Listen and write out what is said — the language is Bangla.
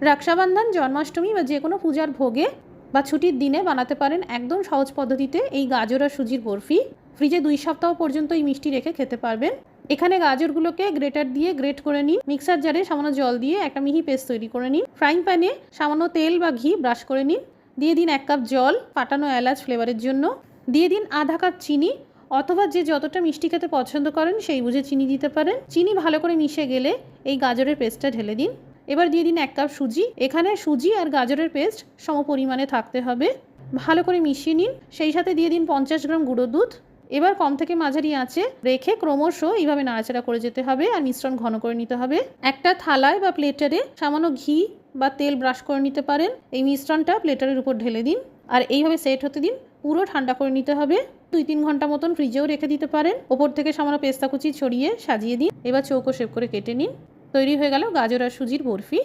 রক্ষাবন্ধন, জন্মাষ্টমী বা যে কোনো পূজার ভোগে বা ছুটির দিনে বানাতে পারেন একদম সহজ পদ্ধতিতে এই গাজর আর সুজির বরফি। ফ্রিজে 2 সপ্তাহ পর্যন্ত এই মিষ্টি রেখে খেতে পারবেন। এখানে গাজরগুলোকে গ্রেটার দিয়ে গ্রেট করে নিন। মিক্সার জারে সামান্য জল দিয়ে একটা মিহি পেস্ট তৈরি করে নিন। ফ্রাইং প্যানে সামান্য তেল বা ঘি ব্রাশ করে নিন। দিয়ে দিন 1 কাপ জল, ফাটানো এলাচ ফ্লেভারের জন্য। দিয়ে দিন আধা কাপ চিনি, অথবা যে যতটা মিষ্টি খেতে পছন্দ করেন সেই বুঝে চিনি দিতে পারেন। চিনি ভালো করে মিশে গেলে এই গাজরের পেস্টটা ঢেলে দিন। এবার দিয়ে দিন 1 কাপ সুজি। এখানে সুজি আর গাজরের পেস্ট সম পরিমাণে থাকতে হবে। ভালো করে মিশিয়ে নিন। সেই সাথে দিয়ে দিন 50 গ্রাম গুঁড়ো দুধ। এবার কম থেকে মাঝারি আঁচে রেখে ক্রমশ এইভাবে নাড়াচাড়া করে যেতে হবে আর মিশ্রণ ঘন করে নিতে হবে। একটা থালায় বা প্লেটারে সামান্য ঘি বা তেল ব্রাশ করে নিতে পারেন। এই মিশ্রণটা প্লেটারের উপর ঢেলে দিন আর এইভাবে সেট হতে দিন। পুরো ঠান্ডা করে নিতে হবে। 2-3 ঘন্টা মতন ফ্রিজেও রেখে দিতে পারেন। ওপর থেকে সামান্য পেস্তা কুচি ছড়িয়ে সাজিয়ে দিন। এবার চৌকো শেপ করে কেটে নিন। তৈরি হয়ে গেল গাজর আর সুজির বরফি।